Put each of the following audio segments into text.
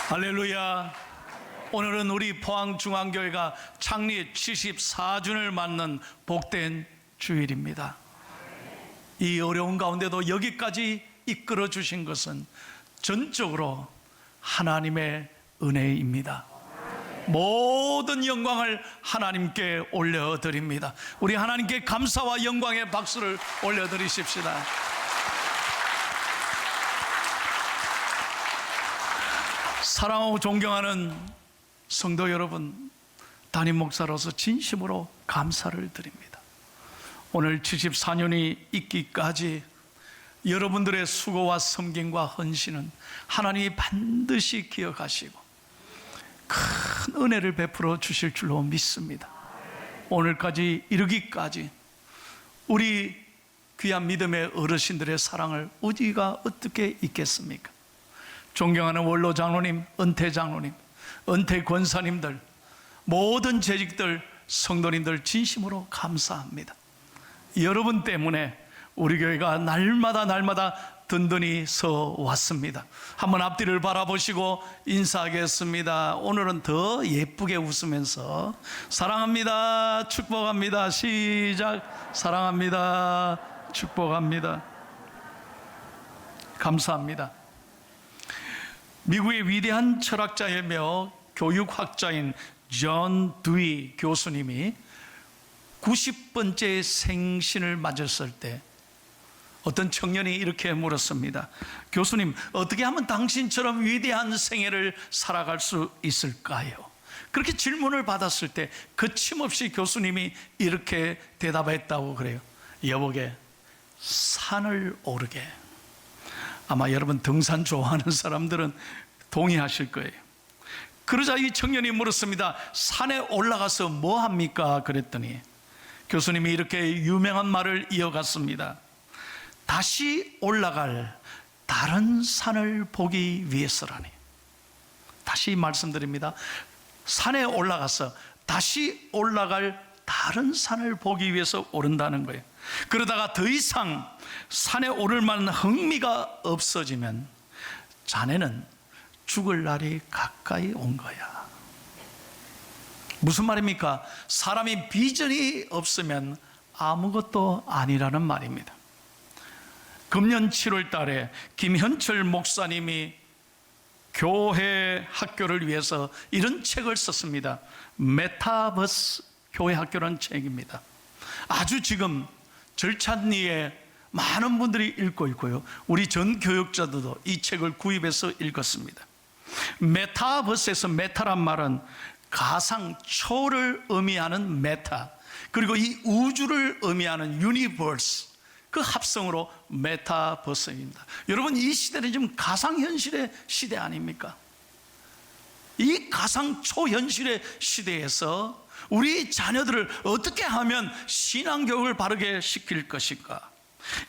할렐루야. 오늘은 우리 포항중앙교회가 창립 74주년을 맞는 복된 주일입니다. 이 어려운 가운데도 여기까지 이끌어 주신 것은 전적으로 하나님의 은혜입니다. 모든 영광을 하나님께 올려드립니다. 우리 하나님께 감사와 영광의 박수를 올려드리십시다. 사랑하고 존경하는 성도 여러분, 담임 목사로서 진심으로 감사를 드립니다. 오늘 74년이 있기까지 여러분들의 수고와 섬김과 헌신은 하나님이 반드시 기억하시고 큰 은혜를 베풀어 주실 줄로 믿습니다. 오늘까지 이르기까지 우리 귀한 믿음의 어르신들의 사랑을 우리가 어떻게 잊겠습니까? 존경하는 원로 장로님, 은퇴 장로님, 은퇴 권사님들, 모든 재직들, 성도님들 진심으로 감사합니다. 여러분 때문에 우리 교회가 날마다 든든히 서 왔습니다. 한번 앞뒤를 바라보시고 인사하겠습니다. 오늘은 더 예쁘게 웃으면서 사랑합니다, 축복합니다. 시작. 사랑합니다, 축복합니다. 감사합니다. 미국의 위대한 철학자이며 교육학자인 존 두이 교수님이 90번째 생신을 맞았을 때 어떤 청년이 이렇게 물었습니다. 교수님, 어떻게 하면 당신처럼 위대한 생애를 살아갈 수 있을까요? 그렇게 질문을 받았을 때 거침없이 교수님이 이렇게 대답했다고 그래요. 여보게, 산을 오르게. 아마 여러분 등산 좋아하는 사람들은 동의하실 거예요. 그러자 이 청년이 물었습니다. 산에 올라가서 뭐 합니까? 그랬더니 교수님이 이렇게 유명한 말을 이어갔습니다. 다시 올라갈 다른 산을 보기 위해서라니. 다시 말씀드립니다. 산에 올라가서 다시 올라갈 다른 산을 보기 위해서 오른다는 거예요. 그러다가 더 이상 산에 오를 만한 흥미가 없어지면 자네는 죽을 날이 가까이 온 거야. 무슨 말입니까? 사람이 비전이 없으면 아무것도 아니라는 말입니다. 금년 7월 달에 김현철 목사님이 교회 학교를 위해서 이런 책을 썼습니다. 메타버스 교회 학교라는 책입니다. 아주 지금 절찬리에 많은 분들이 읽고 있고요, 우리 전 교육자들도 이 책을 구입해서 읽었습니다. 메타버스에서 메타란 말은 가상초를 의미하는 메타, 그리고 이 우주를 의미하는 유니버스, 그 합성으로 메타버스입니다. 여러분, 이 시대는 지금 가상현실의 시대 아닙니까? 이 가상초현실의 시대에서 우리 자녀들을 어떻게 하면 신앙교육을 바르게 시킬 것인가?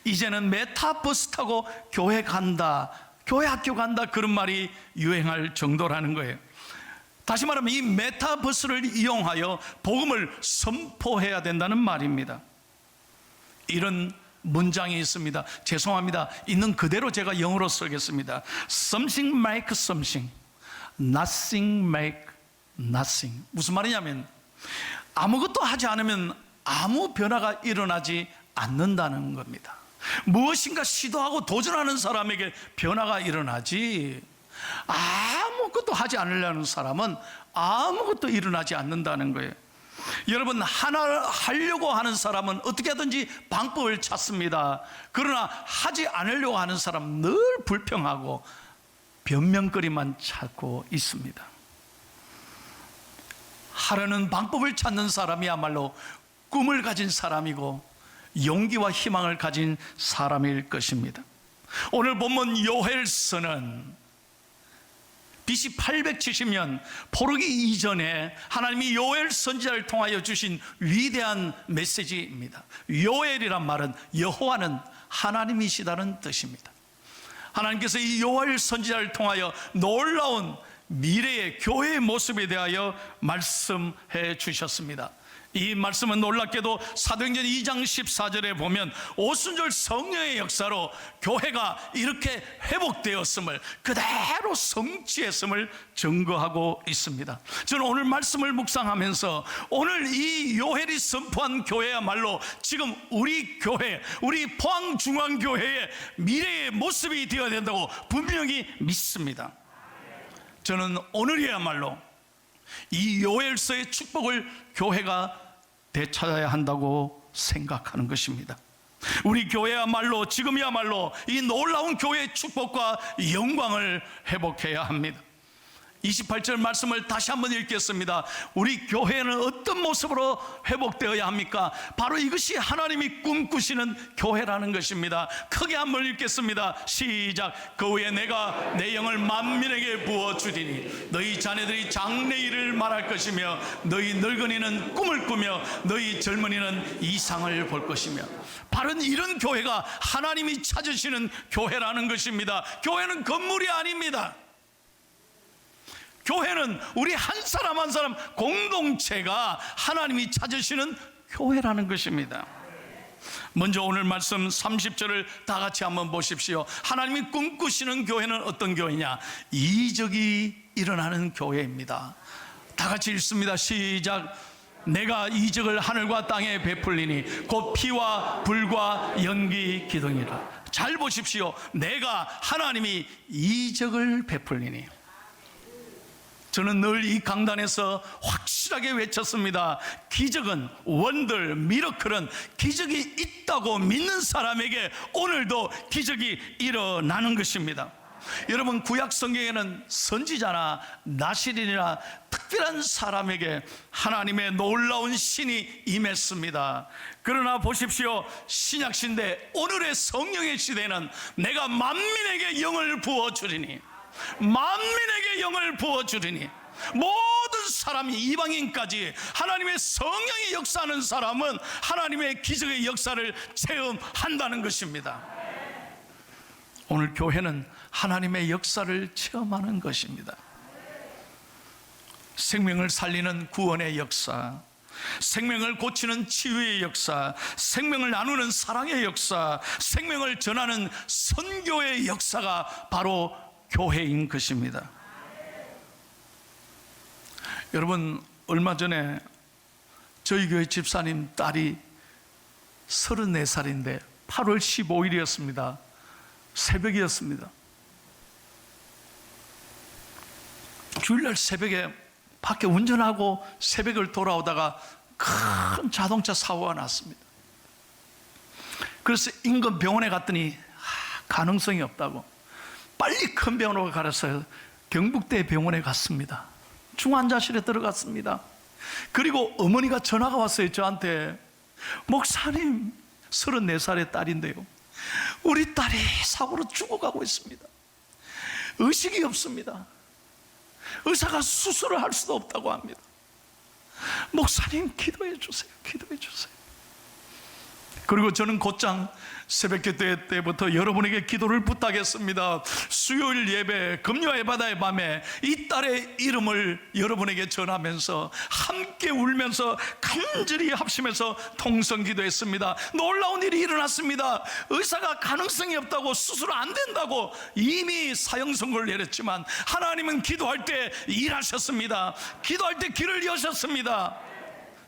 이제는 메타버스 타고 교회 간다, 교회 학교 간다, 그런 말이 유행할 정도라는 거예요. 다시 말하면 이 메타버스를 이용하여 복음을 선포해야 된다는 말입니다. 이런 문장이 있습니다. 죄송합니다. 있는 그대로 제가 영어로 쓰겠습니다. Something make something, nothing make nothing. 무슨 말이냐면 아무것도 하지 않으면 아무 변화가 일어나지 않는다는 겁니다. 무엇인가 시도하고 도전하는 사람에게 변화가 일어나지, 아무것도 하지 않으려는 사람은 아무것도 일어나지 않는다는 거예요. 여러분, 하나 하려고 하는 사람은 어떻게 하든지 방법을 찾습니다. 그러나 하지 않으려고 하는 사람은 늘 불평하고 변명거리만 찾고 있습니다. 하려는 방법을 찾는 사람이야말로 꿈을 가진 사람이고 용기와 희망을 가진 사람일 것입니다. 오늘 본문 요엘서는 BC 870년 포로기 이전에 하나님이 요엘 선지자를 통하여 주신 위대한 메시지입니다. 요엘이란 말은 여호와는 하나님이시다는 뜻입니다. 하나님께서 이 요엘 선지자를 통하여 놀라운 미래의 교회의 모습에 대하여 말씀해 주셨습니다. 이 말씀은 놀랍게도 사도행전 2장 14절에 보면 오순절 성령의 역사로 교회가 이렇게 회복되었음을, 그대로 성취했음을 증거하고 있습니다. 저는 오늘 말씀을 묵상하면서 오늘 이 요엘이 선포한 교회야말로 지금 우리 교회, 우리 포항중앙교회의 미래의 모습이 되어야 된다고 분명히 믿습니다. 저는 오늘이야말로 이 요엘서의 축복을 교회가 되찾아야 한다고 생각하는 것입니다. 우리 교회야말로 지금이야말로 이 놀라운 교회의 축복과 영광을 회복해야 합니다. 28절 말씀을 다시 한번 읽겠습니다. 우리 교회는 어떤 모습으로 회복되어야 합니까? 바로 이것이 하나님이 꿈꾸시는 교회라는 것입니다. 크게 한번 읽겠습니다. 시작. 그 후에 내가 내 영을 만민에게 부어주리니 너희 자녀들이 장래일을 말할 것이며 너희 늙은이는 꿈을 꾸며 너희 젊은이는 이상을 볼 것이며. 바로 이런 교회가 하나님이 찾으시는 교회라는 것입니다. 교회는 건물이 아닙니다. 교회는 우리 한 사람 한 사람 공동체가 하나님이 찾으시는 교회라는 것입니다. 먼저 오늘 말씀 30절을 다 같이 한번 보십시오. 하나님이 꿈꾸시는 교회는 어떤 교회냐? 이적이 일어나는 교회입니다. 다 같이 읽습니다. 시작. 내가 이적을 하늘과 땅에 베풀리니 곧 피와 불과 연기 기둥이라. 잘 보십시오. 내가 하나님이 이적을 베풀리니. 저는 늘 이 강단에서 확실하게 외쳤습니다. 기적은, 원들, 미러클은 기적이 있다고 믿는 사람에게 오늘도 기적이 일어나는 것입니다. 여러분, 구약 성경에는 선지자나 나실인이나 특별한 사람에게 하나님의 놀라운 신이 임했습니다. 그러나 보십시오, 신약 시대, 오늘의 성령의 시대는 내가 만민에게 영을 부어주리니, 만민에게 영을 부어주리니, 모든 사람이, 이방인까지 하나님의 성령이 역사하는 사람은 하나님의 기적의 역사를 체험한다는 것입니다. 오늘 교회는 하나님의 역사를 체험하는 것입니다. 생명을 살리는 구원의 역사, 생명을 고치는 치유의 역사, 생명을 나누는 사랑의 역사, 생명을 전하는 선교의 역사가 바로 교회인 것입니다. 여러분, 얼마 전에 저희 교회 집사님 딸이 34살인데 8월 15일이었습니다. 새벽이었습니다. 주일날 새벽에 밖에 운전하고 새벽을 돌아오다가 큰 자동차 사고가 났습니다. 그래서 인근 병원에 갔더니 가능성이 없다고 빨리 큰 병원으로 가려서 경북대 병원에 갔습니다. 중환자실에 들어갔습니다. 그리고 어머니가 전화가 왔어요. 저한테, 목사님, 34살의 딸인데요, 우리 딸이 사고로 죽어가고 있습니다. 의식이 없습니다. 의사가 수술을 할 수도 없다고 합니다. 목사님, 기도해 주세요. 기도해 주세요. 그리고 저는 곧장 새벽기도 때부터 여러분에게 기도를 부탁했습니다. 수요일 예배, 금요 예배다의 밤에 이 딸의 이름을 여러분에게 전하면서 함께 울면서 간절히 합심해서 통성기도했습니다. 놀라운 일이 일어났습니다. 의사가 가능성이 없다고, 수술 안 된다고 이미 사형선고를 내렸지만 하나님은 기도할 때 일하셨습니다. 기도할 때 길을 여셨습니다.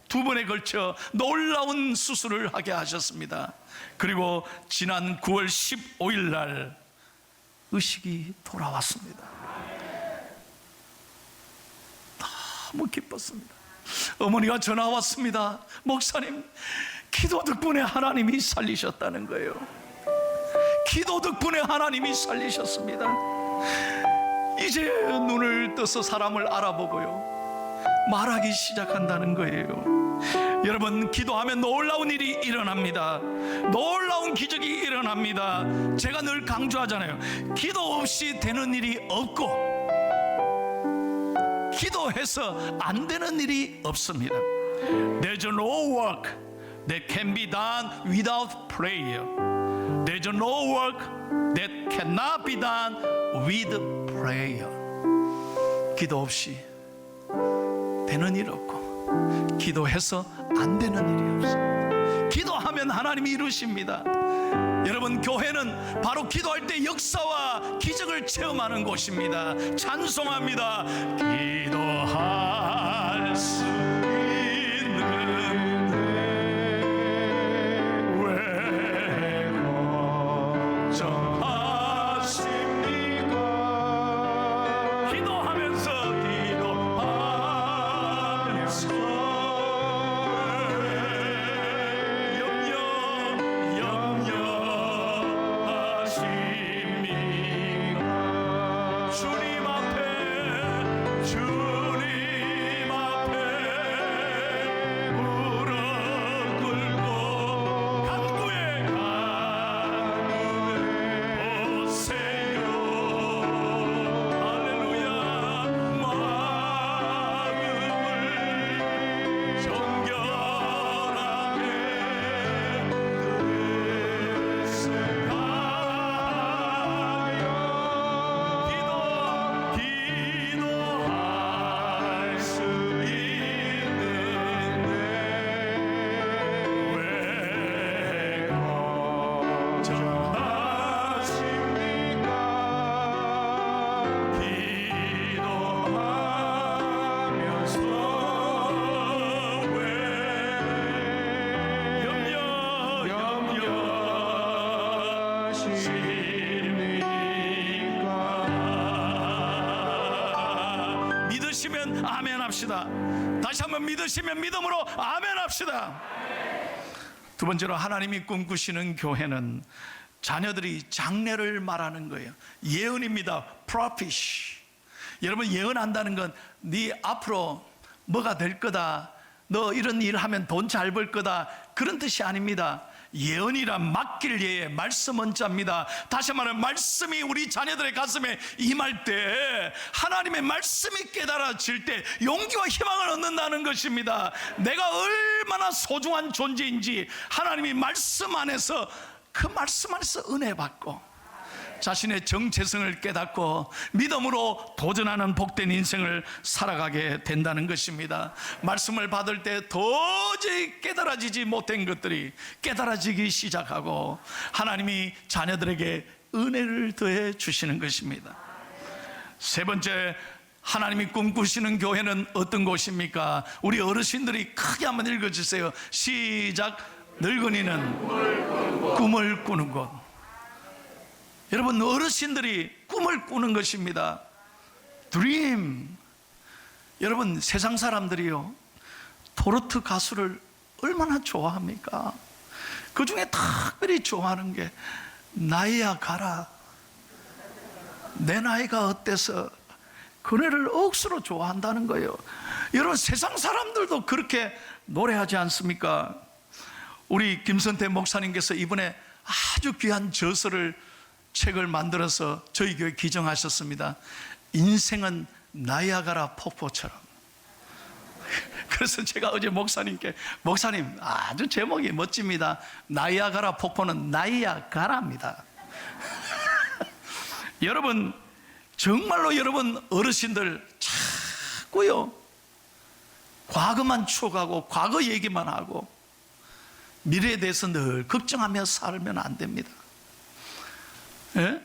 2번에 걸쳐 놀라운 수술을 하게 하셨습니다. 그리고 지난 9월 15일 날 의식이 돌아왔습니다. 너무 기뻤습니다. 어머니가 전화 왔습니다. 목사님, 기도 덕분에 하나님이 살리셨다는 거예요. 기도 덕분에 하나님이 살리셨습니다. 이제 눈을 떠서 사람을 알아보고요, 말하기 시작한다는 거예요. 여러분, 기도하면 놀라운 일이 일어납니다. 놀라운 기적이 일어납니다. 제가 늘 강조하잖아요. 기도 없이 되는 일이 없고 기도해서 안 되는 일이 없습니다. There's no work that can be done without prayer. There's no work that cannot be done with prayer. 기도 없이 되는 일 없고 기도해서 안 되는 일이 없습니다. 기도하면 하나님이 이루십니다. 여러분, 교회는 바로 기도할 때 역사와 기적을 체험하는 곳입니다. 찬송합니다. 기도할 수 있는데 왜 걱정하십니까? 기도하면서 믿으시면 아멘 합시다. 다시 한번 믿으시면 믿음으로 아멘 합시다. 두 번째로, 하나님이 꿈꾸시는 교회는 자녀들이 장래를 말하는 거예요. 예언입니다. 프로피시. 여러분, 예언한다는 건 네 앞으로 뭐가 될 거다, 너 이런 일 하면 돈 잘 벌 거다, 그런 뜻이 아닙니다. 예언이란 맡길 예에 말씀은 자입니다. 다시 말하면 말씀이 우리 자녀들의 가슴에 임할 때, 하나님의 말씀이 깨달아질 때 용기와 희망을 얻는다는 것입니다. 내가 얼마나 소중한 존재인지 하나님이 말씀 안에서, 그 말씀 안에서 은혜 받고 자신의 정체성을 깨닫고 믿음으로 도전하는 복된 인생을 살아가게 된다는 것입니다. 말씀을 받을 때 도저히 깨달아지지 못한 것들이 깨달아지기 시작하고 하나님이 자녀들에게 은혜를 더해 주시는 것입니다. 세 번째, 하나님이 꿈꾸시는 교회는 어떤 곳입니까? 우리 어르신들이 크게 한번 읽어주세요. 시작. 늙은이는 꿈을 꾸는 곳. 여러분, 어르신들이 꿈을 꾸는 것입니다. 드림. 여러분, 세상 사람들이요, 트로트 가수를 얼마나 좋아합니까? 그 중에 특별히 좋아하는 게 나이야 가라, 내 나이가 어때서, 그 노래를 억수로 좋아한다는 거예요. 여러분, 세상 사람들도 그렇게 노래하지 않습니까? 우리 김선태 목사님께서 이번에 아주 귀한 저서를, 책을 만들어서 저희 교회 기증하셨습니다. 인생은 나이아가라 폭포처럼. 그래서 제가 어제 목사님께, 목사님, 아주 제목이 멋집니다. 나이아가라 폭포는 나이아가라입니다. 여러분, 정말로 여러분 어르신들 자꾸요 과거만 추억하고 과거 얘기만 하고 미래에 대해서 늘 걱정하며 살면 안 됩니다. 예?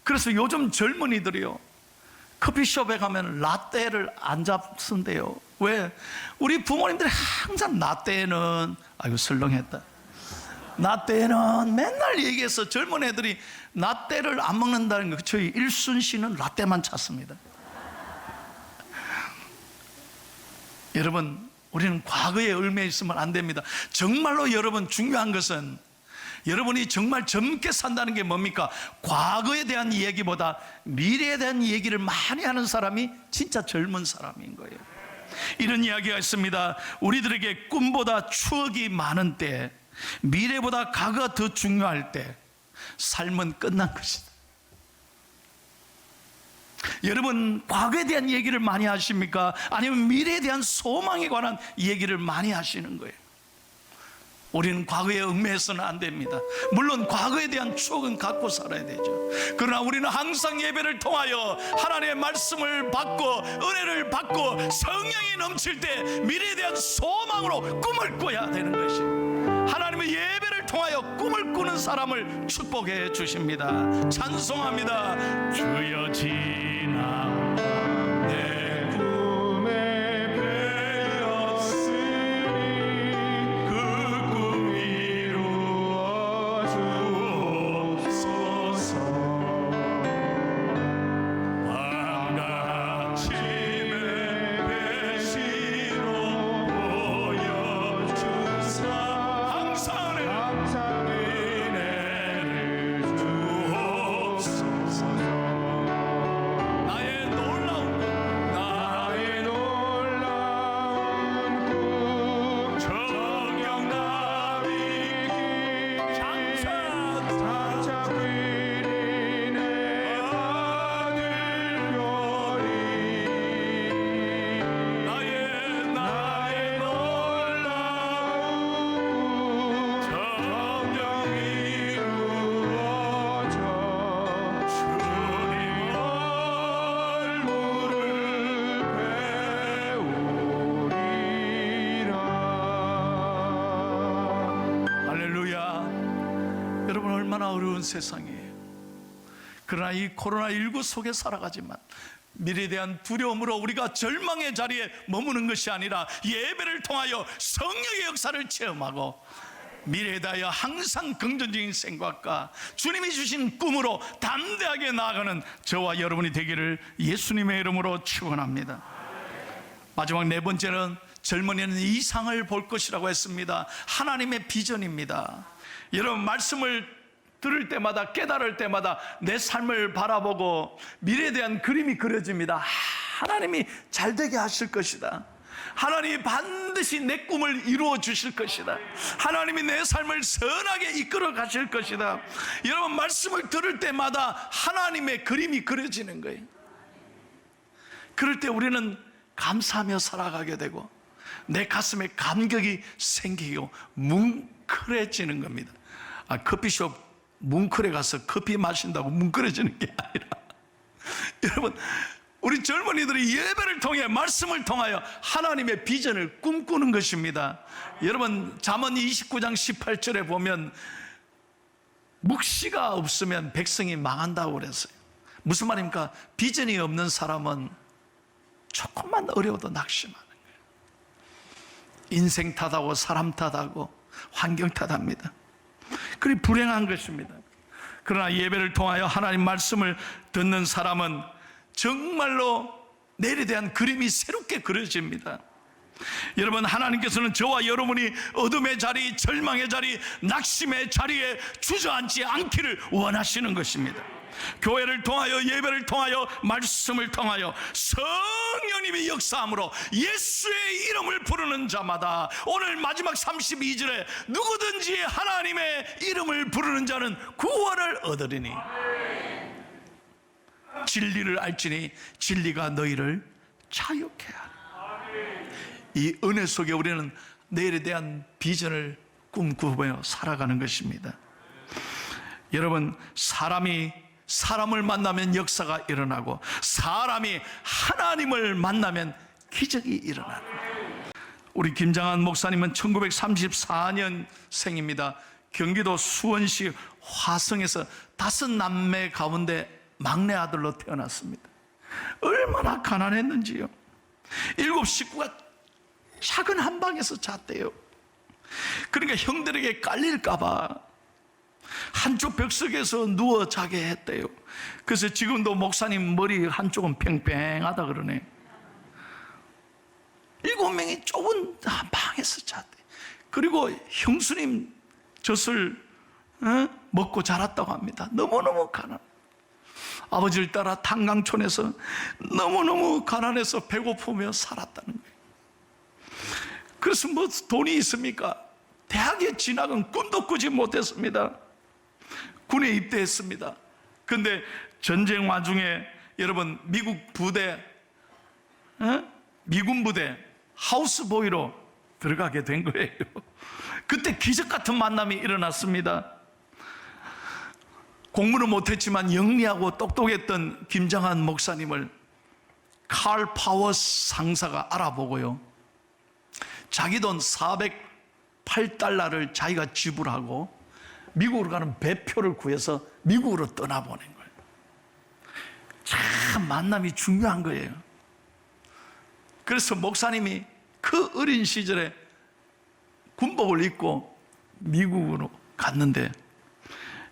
그래서 요즘 젊은이들이요, 커피숍에 가면 라떼를 안 잡순대요. 왜? 우리 부모님들이 항상 라떼는, 아이고 설렁했다, 라떼는 맨날 얘기해서 젊은 애들이 라떼를 안 먹는다는 거. 저희 일순 씨는 라떼만 찾습니다. 여러분, 우리는 과거에 얽매여 있으면 안 됩니다. 정말로 여러분, 중요한 것은 여러분이 정말 젊게 산다는 게 뭡니까? 과거에 대한 얘기보다 미래에 대한 얘기를 많이 하는 사람이 진짜 젊은 사람인 거예요. 이런 이야기가 있습니다. 우리들에게 꿈보다 추억이 많은 때, 미래보다 과거가 더 중요할 때 삶은 끝난 것이다. 여러분, 과거에 대한 얘기를 많이 하십니까? 아니면 미래에 대한 소망에 관한 얘기를 많이 하시는 거예요? 우리는 과거에 얽매여서는 안 됩니다. 물론 과거에 대한 추억은 갖고 살아야 되죠. 그러나 우리는 항상 예배를 통하여 하나님의 말씀을 받고 은혜를 받고 성령이 넘칠 때 미래에 대한 소망으로 꿈을 꿔야 되는 것이, 하나님의 예배를 통하여 꿈을 꾸는 사람을 축복해 주십니다. 찬송합니다. 주여 지나 내 꿈에 배었으니 그 꿈 이루어 주옵소서. 밤아침에 배시로 보여주사 항상 은혜를 주옵소서. 나의 놀라운 꿈 정령나비 장차 귀린의 아들요리 나의 놀라운 정령 이루어져 주님 얼굴을 배우리라. 할렐루야. 여러분, 얼마나 어려운 세상이에요. 그러나 이 코로나19 속에 살아가지만 미래에 대한 두려움으로 우리가 절망의 자리에 머무는 것이 아니라 예배를 통하여 성령의 역사를 체험하고 미래에 대하여 항상 긍정적인 생각과 주님이 주신 꿈으로 담대하게 나아가는 저와 여러분이 되기를 예수님의 이름으로 축원합니다. 마지막 네 번째는 젊은이는 이상을 볼 것이라고 했습니다. 하나님의 비전입니다. 여러분, 말씀을 들을 때마다, 깨달을 때마다 내 삶을 바라보고 미래에 대한 그림이 그려집니다. 하나님이 잘되게 하실 것이다. 하나님이 반드시 내 꿈을 이루어 주실 것이다. 하나님이 내 삶을 선하게 이끌어 가실 것이다. 여러분, 말씀을 들을 때마다 하나님의 그림이 그려지는 거예요. 그럴 때 우리는 감사하며 살아가게 되고 내 가슴에 감격이 생기고 뭉클해지는 겁니다. 커피숍 뭉클해 가서 커피 마신다고 뭉클해지는 게 아니라 여러분, 우리 젊은이들이 예배를 통해 말씀을 통하여 하나님의 비전을 꿈꾸는 것입니다. 여러분, 잠언 29장 18절에 보면 묵시가 없으면 백성이 망한다고 그랬어요. 무슨 말입니까? 비전이 없는 사람은 조금만 어려워도 낙심하는 거예요. 인생 탓하고 사람 탓하고 환경 탓합니다. 그리 불행한 것입니다. 그러나 예배를 통하여 하나님 말씀을 듣는 사람은 정말로 내일에 대한 그림이 새롭게 그려집니다. 여러분, 하나님께서는 저와 여러분이 어둠의 자리, 절망의 자리, 낙심의 자리에 주저앉지 않기를 원하시는 것입니다. 교회를 통하여, 예배를 통하여, 말씀을 통하여 성령님이 역사함으로 예수의 이름을 부르는 자마다, 오늘 마지막 32절에 누구든지 하나님의 이름을 부르는 자는 구원을 얻으리니 진리를 알지니 진리가 너희를 자유케 하라. 이 은혜 속에 우리는 내일에 대한 비전을 꿈꾸며 살아가는 것입니다. 여러분, 사람이 사람을 만나면 역사가 일어나고 사람이 하나님을 만나면 기적이 일어나는 거예요. 우리 김장한 목사님은 1934년생입니다. 경기도 수원시 화성에서 5남매 가운데 막내 아들로 태어났습니다. 얼마나 가난했는지요. 7 식구가 작은 한 방에서 잤대요. 그러니까 형들에게 깔릴까봐 한쪽 벽속에서 누워 자게 했대요. 그래서 지금도 목사님 머리 한쪽은 팽팽하다 그러네. 7명이 좁은 한 방에서 잤대. 그리고 형수님 젖을 먹고 자랐다고 합니다. 너무너무 가난. 아버지를 따라 탄강촌에서 너무너무 가난해서 배고프며 살았다는 거예요. 그래서 뭐 돈이 있습니까? 대학에 진학은 꿈도 꾸지 못했습니다. 군에 입대했습니다. 근데 전쟁 와중에 여러분, 미국 부대, 미군 부대 하우스보이로 들어가게 된 거예요. 그때 기적 같은 만남이 일어났습니다. 공부는 못했지만 영리하고 똑똑했던 김장한 목사님을 칼 파워스 상사가 알아보고요, 자기 돈 408달러를 자기가 지불하고 미국으로 가는 배표를 구해서 미국으로 떠나보낸 거예요. 참 만남이 중요한 거예요. 그래서 목사님이 그 어린 시절에 군복을 입고 미국으로 갔는데,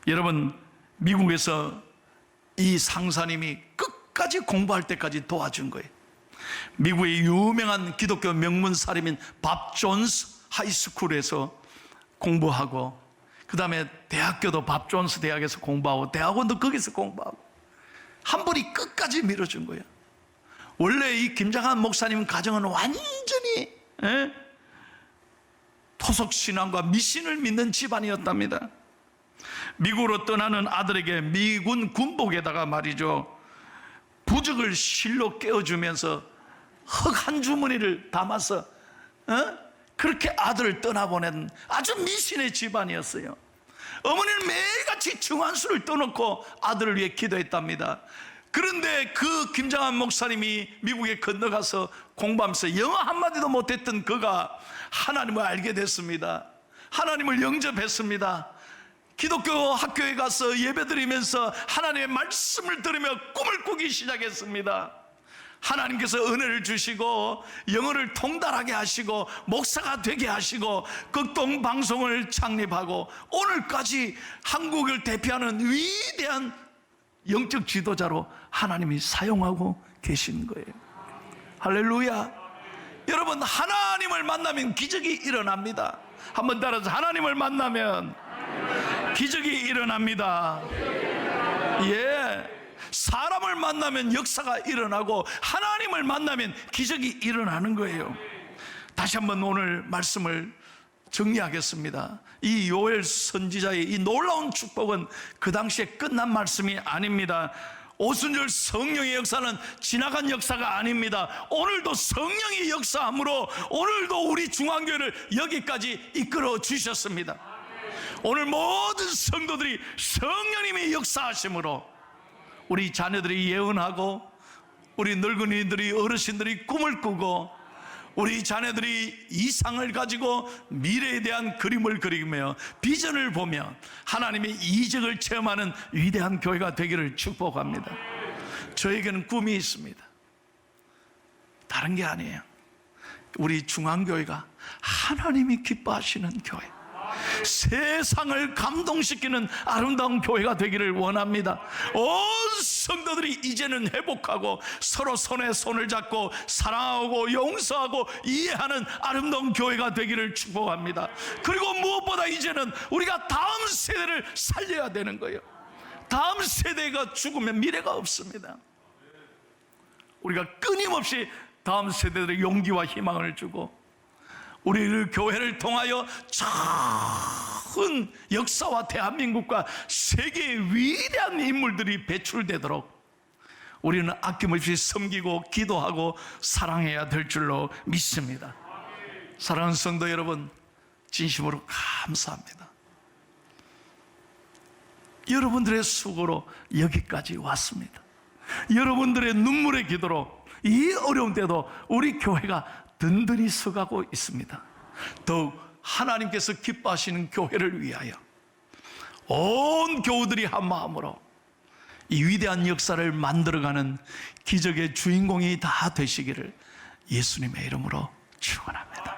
여러분, 미국에서 이 상사님이 끝까지 공부할 때까지 도와준 거예요. 미국의 유명한 기독교 명문 사립인 밥 존스 하이스쿨에서 공부하고, 그 다음에 대학교도 밥 존스 대학에서 공부하고, 대학원도 거기서 공부하고, 한 분이 끝까지 밀어준 거예요. 원래 이 김장한 목사님 가정은 완전히 토속신앙과 미신을 믿는 집안이었답니다. 미국으로 떠나는 아들에게 미군 군복에다가 말이죠, 부적을 실로 깨어주면서 흙 한 주머니를 담아서 그렇게 아들을 떠나보낸 아주 미신의 집안이었어요. 어머니는 매일같이 정한수를 떠놓고 아들을 위해 기도했답니다. 그런데 그 김장한 목사님이 미국에 건너가서 공부하면서 영어 한마디도 못했던 그가 하나님을 알게 됐습니다. 하나님을 영접했습니다. 기독교 학교에 가서 예배드리면서 하나님의 말씀을 들으며 꿈을 꾸기 시작했습니다. 하나님께서 은혜를 주시고 영어를 통달하게 하시고 목사가 되게 하시고 극동방송을 창립하고 오늘까지 한국을 대표하는 위대한 영적 지도자로 하나님이 사용하고 계신 거예요. 할렐루야. 여러분, 하나님을 만나면 기적이 일어납니다. 한번 따라서, 하나님을 만나면 기적이 일어납니다. 예, 사람을 만나면 역사가 일어나고 하나님을 만나면 기적이 일어나는 거예요. 다시 한번 오늘 말씀을 정리하겠습니다. 이 요엘 선지자의 이 놀라운 축복은 그 당시에 끝난 말씀이 아닙니다. 오순절 성령의 역사는 지나간 역사가 아닙니다. 오늘도 성령이 역사함으로 오늘도 우리 중앙교회를 여기까지 이끌어 주셨습니다. 오늘 모든 성도들이 성령님의 역사하심으로 우리 자녀들이 예언하고, 우리 늙은이들이, 어르신들이 꿈을 꾸고, 우리 자녀들이 이상을 가지고 미래에 대한 그림을 그리며 비전을 보며 하나님의 이적을 체험하는 위대한 교회가 되기를 축복합니다. 저에게는 꿈이 있습니다. 다른 게 아니에요. 우리 중앙교회가 하나님이 기뻐하시는 교회, 세상을 감동시키는 아름다운 교회가 되기를 원합니다. 온 성도들이 이제는 회복하고 서로 손에 손을 잡고 사랑하고 용서하고 이해하는 아름다운 교회가 되기를 축복합니다. 그리고 무엇보다 이제는 우리가 다음 세대를 살려야 되는 거예요. 다음 세대가 죽으면 미래가 없습니다. 우리가 끊임없이 다음 세대들의 용기와 희망을 주고, 우리를 교회를 통하여 큰 역사와 대한민국과 세계의 위대한 인물들이 배출되도록 우리는 아낌없이 섬기고 기도하고 사랑해야 될 줄로 믿습니다. 사랑하는 성도 여러분, 진심으로 감사합니다. 여러분들의 수고로 여기까지 왔습니다. 여러분들의 눈물의 기도로 이 어려운 때도 우리 교회가 든든히 서가고 있습니다. 더욱 하나님께서 기뻐하시는 교회를 위하여 온 교우들이 한 마음으로 이 위대한 역사를 만들어가는 기적의 주인공이 다 되시기를 예수님의 이름으로 축원합니다.